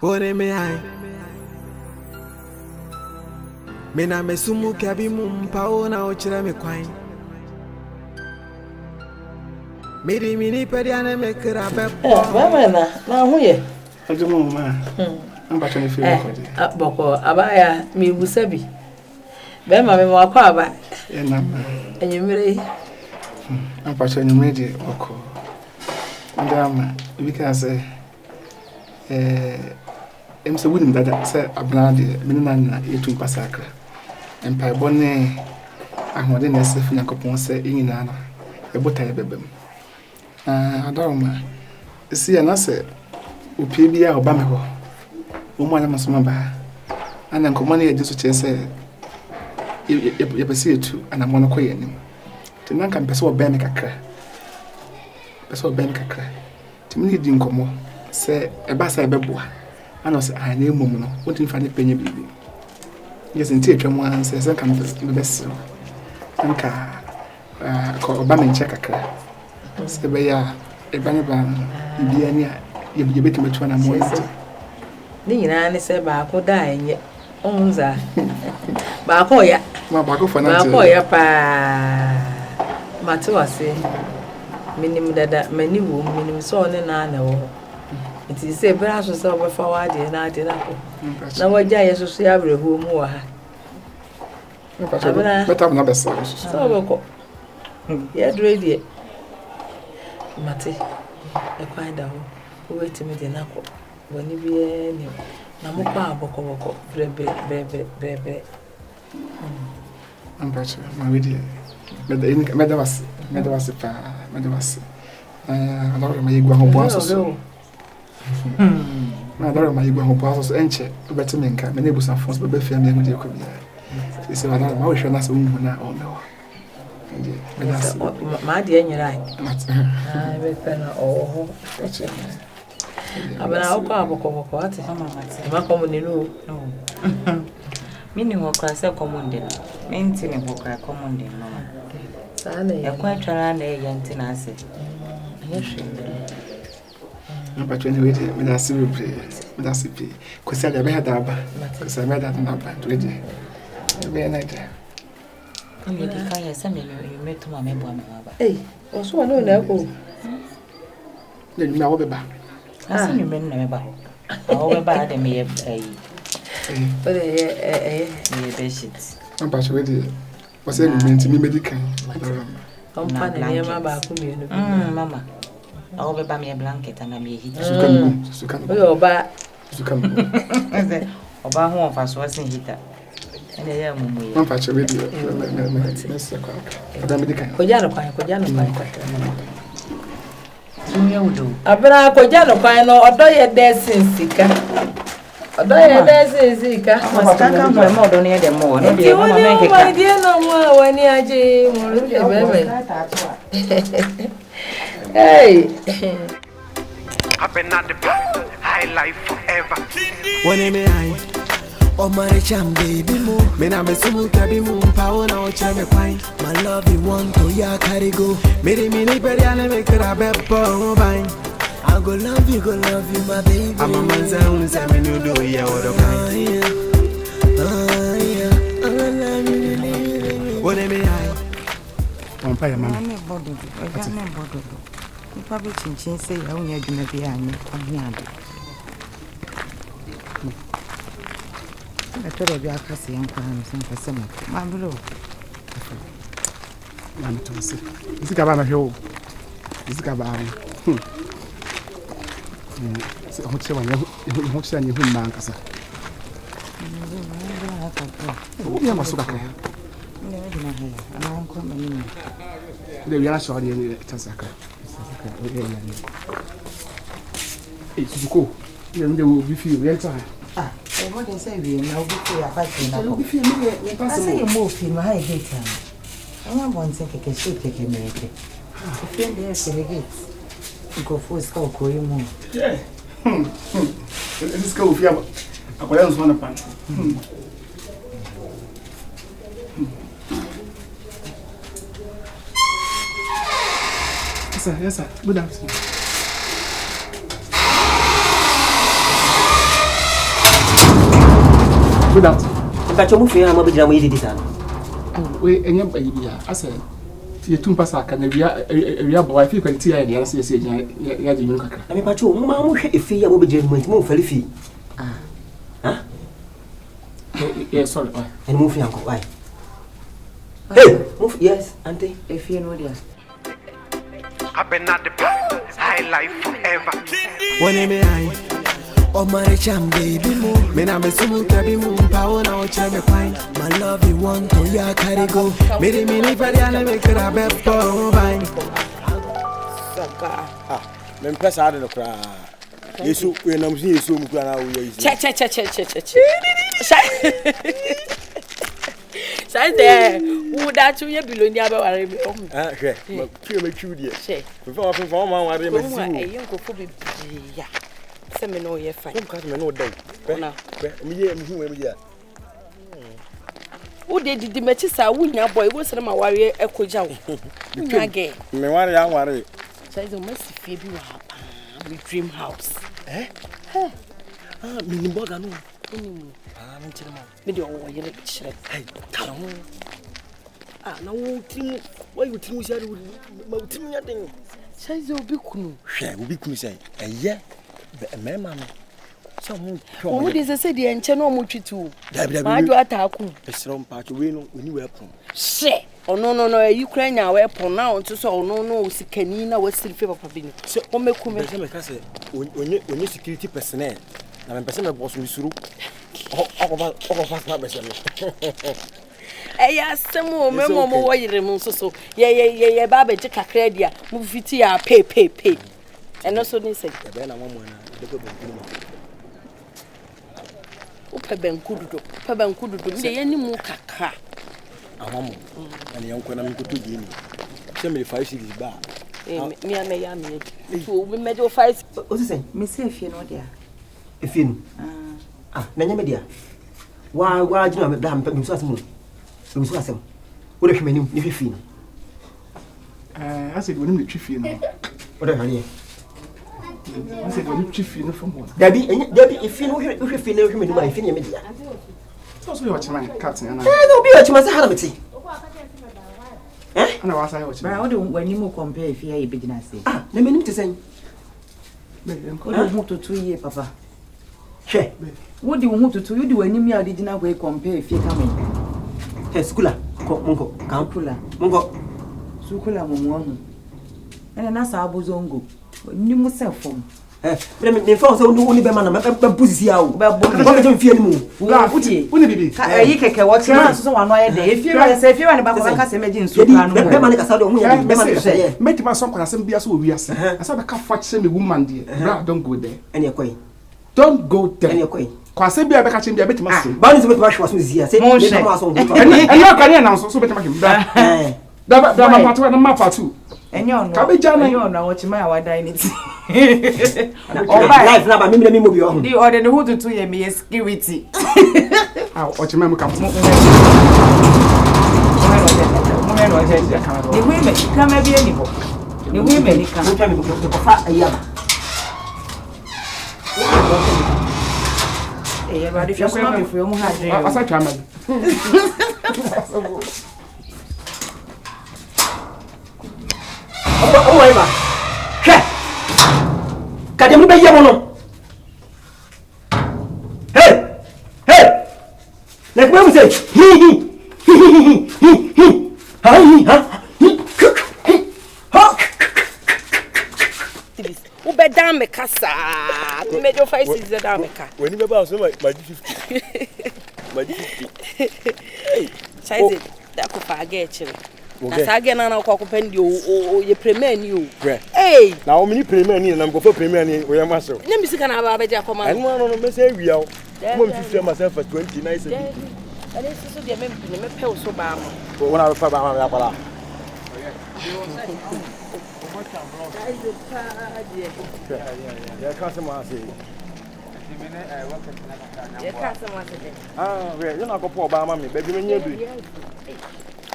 Ore me ai. Me na mesumu kabi mumpa ona ochira me kwan. Miri mini pediane me kra bepo. Mama na hu ye. Ajumo ma. Ambacho ni feel ko. Boko abaya mi busabi. Be ma me wakọ aba. E na ma. Enyimire. Ambacho ni meje oko. Ndama because emse wunim dada se abna de menina na yetu pasakra. Empa bone ahode na se fina kopon se enyina na. Ebota ebebem. Adoroma. Si ya na se opie bia oba me ho. Omo ana masoma ba. Ana nkomo na yeje so che se ye pese etu ana mo no koye nim. Tinanka mpese oba me kakra. Pese oba me kakra. Timini di nkomo se eba sa ebeboa. Ana se ana emom no. Wontin fa ne penye bibi. Yes nti etwam an se se kan me bese. Nka ko oba me nche kakra. Se be ya eba ne ba bibia ni a ye betima tu na mo ni. Ni nyina ne se ba ko da enye. Onza. Ba ko ya. Ma ba ko fa na ba ko ya pa. Mate wase. Minim dada mani wo minim so ne na na wo. Iti se bra so se obefa wa de na ade na ko. Na waja yesusu ya brehu mu wa ha. Beta na besa. So beko. Ya dure die. Mate. E kwa da ho. Wo etimi de na ko. Woni bi ni. Na mo kwa boko bre. Ambacho ma wedi. Meda was pa. Adoro ma yigwa ho boaso so. Adoro ma yigwa ho boaso so enche obetime nka me na ebusa fons be fia me ngudi ko bia. Se adoro ma wo hwe na se unhu na o me ho. Ma de enyira ai. Be pena ho. Abana okwa boko ati. Ma komo ni no. Mini wo kwa se komunde. Menti ni wo kwa komunde mama. Sana ya. Kwa twara na ya ntina ase. Anyehwe. Ambacho ni wedi me na se rebre. Me na se pi. Ko se ya be ha da ba. Ko se me da na ba to wedi. Be na ide. Kama di kaya se me meto ma me bo ma ba. Oso na na ko. Le ni ma wo be ba. Ase ni me na me ba. Wo be ba de me Ore me be shit. Ambacho wedi. Wase ni menti mi medical. Ompa na nyama ba ku mi no. Mama. Wo be ba me blanket na me hit. Sukan. Oyo ba. Sukan. Oba ho ofa so asin hita. Ene ya mumu ye. Ambacho wedi. Nesse kwa. Ada medical. Koja no kwa. Sunya udo. Abra koja no kwa no odo ye dancing sika. Odo ye dancing sika. Masaka kwa mo odo ne de mo. No de mama me keka. Wani die no mo wani aje mo ru de bebe. Hey. Happen at the high life forever. One me ai. Oh my cham baby mo. Me na mesumu kabi mumpa ona ochira me kwan. My love you want to ya carry go. Miri mini pediane me kra bepo ban. I go love you my baby. I'm a man say say me no do ya Odo Bi. I love you. One me ai. Ompa ya mama. Na bodo. Ipa be chinchin say ya unya adwuma bi anyi anya. Na tore bi akase yankwa na sen kasema. Ma bro. Na mtose. Zika ba na hwe. Zika ba. Se hoche wa hoche ni hu manka sa. Ya masuka ka. Ana onko mani. Le ya so ali ni tasaka. Suzuko. Ile ndio bifi yenta. What they say we now be free apartment na. Bifi ni pass Say mo fi ma ha gate am. Anya bon se keke shape keke mereke. Fi ndi se gate. Go for ska ko yimu. Yeah. This go fi am. Akwala nso na pan. Yes sir. Good afternoon. Good afternoon. But you move here, I'm going to be this. We any baby. I said, you two pass a can be a boy. If you can see, I say, yeah, you know. I mean, but you, Mamma, if you will be genuine, move for fee. Huh? Yes, sorry. And move your uncle. Why? Hey, move, yes, Auntie, if you know dear. I've been at the high life forever. When I oh my cham baby mo, me na me sumu kabi mo power na ocha me fine. My love you want to ya carry go. Me de me ni pari ala me kra be for fine. Saka. Ah, me mpesa ade no kra. Yesu we na mzi Yesu mu kra na wo yi. Che. Sai there, who that you below the other worry. Ah, hwe. Ma tue me twu die. Che. Fa ma ware me si. E yen ko fo be ya. Se me no ye fine. Come me no dey. Na. Me ye me hu me ya. Wo de didi me chisa wo nya boy wo se ma ware ekoja wo. Nya ge. Me ware ya ware. Sai zo ma si fie bi wa ha. We dream house. Ah, me ni boga no. Ah, me chire ma. Me de wo ye le chire. Hey, tara ho. Ah, na wo timu, wo you timu share ma timu nya den. Sai zo bi kunu. Hwe, obi kunu sai. Eye. Me ma no. So ho. Wo de se de enche no mo twitu. Dabi. Ma jo ataku. Esro mpa cho we no oni we pon. She. No, you cry nya we pon na on so no sikani na we still favor papa bi ni. So o meku me. Be se me ka se onye security personnel. Na me pese me boss mi suru. Oko fast na be se me. Ya semo me mo wo yire mu so. Ye ba be je kakra dia. Mu fiti ya pay. Eno so ni say. Be na mamo na de go be kunu. O pe bankududo. Me de ye ni mu kakra. Amamo. Na ye nko na me koto gi ni. Se me 5 cities ba. Me ya me. So we me do 5. O se Me say if you know dear. if you na nya me dia. Wa jina me da me so asem. Me so asem. Wo de hwemanim ni hwefi no. I said, when you chief, you know. What are you? I said, when you chief, you know, from one. Debbie, if you know if you know him in my finger media. So, watch my cat and I don't be at my haramity. know what I watch. But I don't when you compare if you are a beginner say. Ah, let me to say. What do you want to 2 years, Papa? She. What do you want to do? You do any me original way compare if you come in. Hey, schooler, Mongo, Kampula, Mongo, Sukula Momo. And that's our bozongo. You must sell from. Me force only be man na pussy out. But don't fear me. Who bibi? You can watch so one way day. If you say if you want to back imagine so can be man ka say me man say. Make my son kwasem bia so wi ase. I said ka fetch say me woman there. Bra don't go there. Any kwai. Don't go there. Any kwai. Kwasem bia be ka chim bia betima so. Ba ni so betima hwa so zia. Say me ma so go. Any akane na so betima him. Da ma part 1 na ma part 2. Enyo no watch my wada in it. Life na ba me mo bi o. The order the who to 2 year me security. Ah, watch my come. The women come be any book. The women come tell me go fa ayaba. Eh, everybody if you come if you have dream. Asa chama. Oh, Eva. Hey! Kademu be ye mono. Hey! Like when we say Ube down me kasa. Me do 5 6 down me ka. When you be about so my 50. My 50. Child that ko fa get chire. Na sage na na ko akopendi o ye premier ni o. Hey. Na o mini premier ni na go for premier ni we am aso. Na misika na ba beja ko man. No me say wi aw. Mo am 50 myself for 20 nice. Ale so de me pe o so ba mo. Wona we fa ba ma ya kwala. Yeah, can't say my say. Ah, we you not go pour ba ma me, baby me nya bi.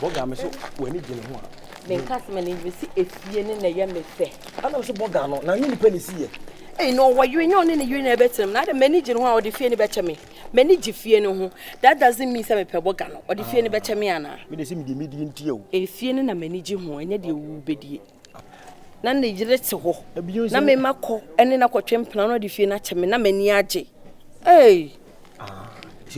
Boga me so wani gine ho a. Me cast me ni bi si efie ni na ye me fe. Ana so boga no, na you ni pa ni si ye. Hey, no, what you know in the union better. Not a manager who are the fear better me. Manage fear no. That doesn't mean some pebogano or the fear better me. Anna. Me see me the median deal. A fear and a manager who and yet you will be. None the direct so. Na me mako, and then I could champion or the fear not me, na many aje. Hey. It's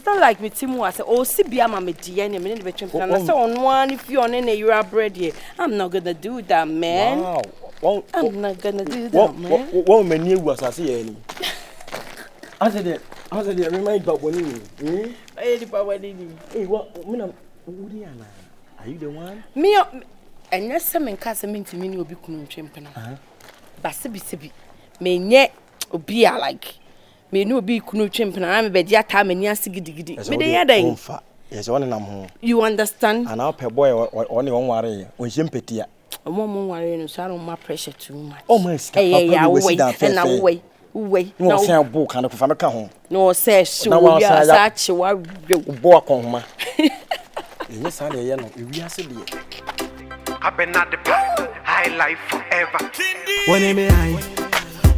not like me Tim was CBA mama DNA minute between plan. So on one if you're on any you are bread here. I'm not gonna do that, man. Wow. I'm not gonna do that, man. One man knew was I see any. I said it remind about when Hey, what Udiana? Are you the one? Me and yes, some in casa mean to me will be champion. But Sibi may yet be like. Me no be kunu champion am be dia ta mani asigidi me dey yadan yes one nam ho you understand and our per boy on one ware on shempetia omo ware no so my pressure too much oh my papa we sit down fair na we no say book kan ko fa me ka ho no say show ya sa chi wa bo akon homa yes say ye no ewi ase de I've been at the high life forever when me high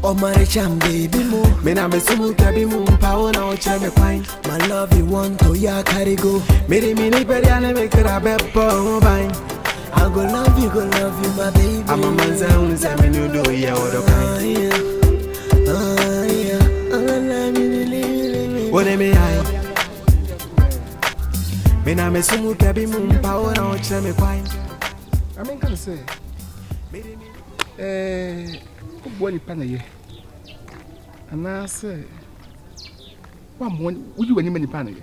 oh my cham baby mo me na me sumu tabi mo power na o che me kwine my love you want to ya carry go me ni peri ane me kra be po bain I go love you my baby I'm a man say un say me no do ya Odo kind I love you when me high me na me sumu tabi mo power na o che me kwine I mean can say boy ni pana ye ana say wa mo wuju wani mani pana ye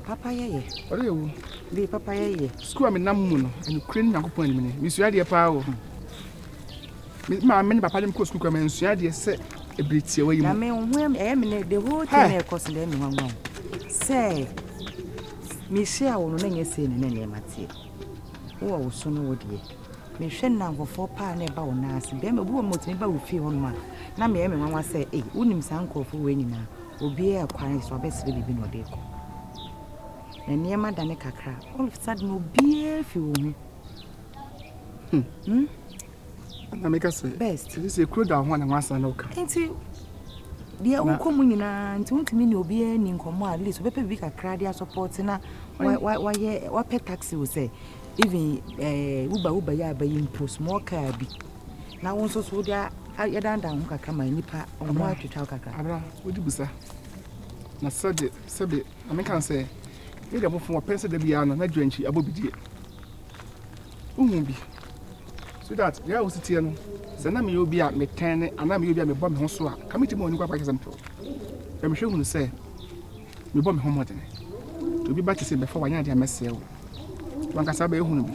papa ye ore you be papa ye school me nam mu no enu kren yakopon ni me mi sua de pa o ma me ni papa dem ko school ko me sua de se ebritie wa yi na mu me hu e me the whole thing e cost dem me wan say me share wo no na nye se ni na ne matie wo so no wo de me hwe na ngofo pa na ba wo na ase be me bu mo timi ba wo fi ho no na me e me nwanwa say eh unim san nkofo we nyina obi e kwan so abesire bibi no de ko na niema da ne kakra all of a sudden obi e fi wo hu na make us best this is a crew down one and once and okay enti dia unkomu nyina nti untimi ni obi e ni nkomo at least obepe bi kakra dia support na wa pay taxi we say even uba ya ba improve small car bi na won so dia ya danda hu kakra ma nipa ono atwetwa kakra abra wodi busa na sebe I mean can say you dey for person dey bia no na dwanchi abobidie uhun bi so that ya wo sitie no se na me obi a me ten ana me obi a me bɔ me ho so a committee mo ni kwa example e me hwe hu say me bɔ me ho modene obi ba ti se be fa wanya de amese wo wanka sabe ehunu bi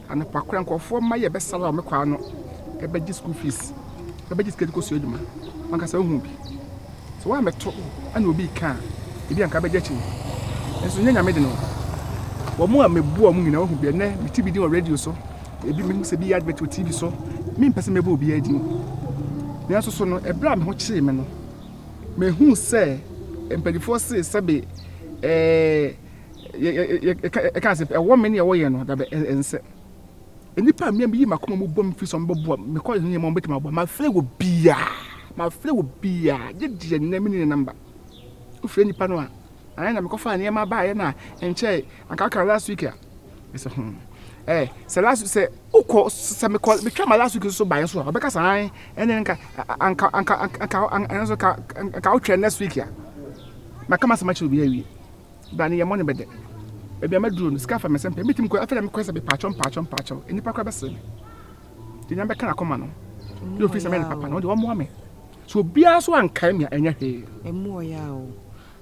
ana pakora nkofo ma ye be sala me kwa no e be school fees e be ticket ko so eduma wanka sa ehunu bi so wa meto ana obi ka e bi anka be jachi enso nyanya me de no wo mu a mebu mu nyina wo hu bi ne me TV di on radio so e bi me se bi advert o TV so me mpese me bo obi adi me aso so no e bra me ho kire me no me hu se empedifo se sabe I can't say a woman away no that and say nipa me bi makoma mo bom fi so mbbo me call him mo betima bo my friend will be je na me number o friend nipa no a na me ko fa ne ma ba ye na enche aka last week a say say last say uko say me call me twa my last week so ba so obeka san enen anka o twa next week a makama se machi obi awie bani ye money bede ebi amaduro no skafa mesempe metim ko afela me kwesa be pachon enipa kwa bese di nyambe kana koma no do fi se me papa no de wo mo me so bia so anka me anya he emu oya o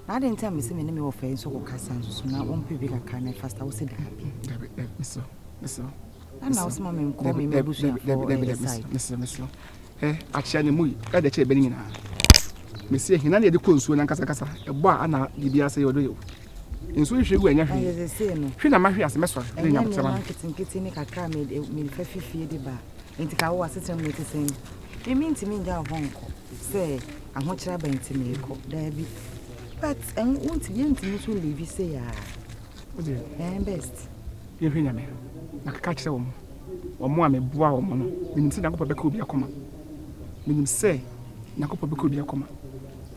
na de ntia me se me ne me wo fe so ko kasa so na wo mpe bi kaka na faster wo se da so ana wo se ma me ko me busu ya so achia ne mu e de che be ni nyina me se hina na de konsuo na kasa ebo a na bibia se yodo yo nso hwe gu anya hwe hwe na ma hwe ase meso ne nya mutama nkiti ni kakra me fafifie de ba enti ka wo asetem no tisen e mi ntimi nja honko se ahokyera ba ntimi eko da bi but ntimi so levi se ya best ye hwe nya me na kaka kire wo ɔmo a meboa ɔmo no menim sɛ Nyankopɔn bɛka obi akoma menim sɛ Nyankopɔn bɛka obi akoma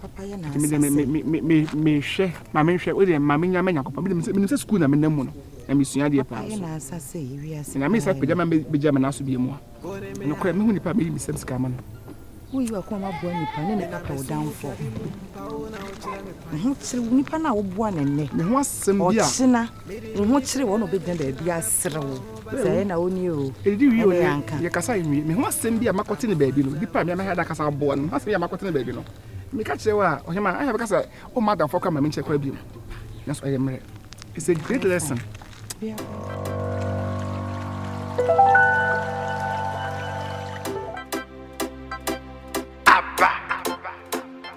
papa yɛ na mehwɛ ma menhwɛ wode ma menya ma Nyankopɔn menim sɛ school na menam mu no na mesua deɛ paa yɛ na asase yiwi ase na me sɛ pagya ma bɛgya me naso bi mu a no kora mehu nipa meyi me sɛm sika ma no woyi wa kɔma boa nipa ne ne papa wo downfall nipa na wo boa ne ne me ho asɛm bi a ɔkyena wo kyere wɔ no bɛgyina baabi asere wo sɛ na woni o ɛdi wi o yɛ kasa nwi me ho asɛm bi a makɔte ne baabi no nipa me amahɛ da kasa aboa no asɛm bi a makɔte ne baabi no meka kyerɛ wo a ɔhema ayɛ bɛka sɛ o madam fɔ ka ma menkyɛ kwa bi mu na so ɛyɛ mmerɛ it's a great lesson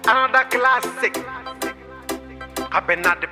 Another classic. I've been at the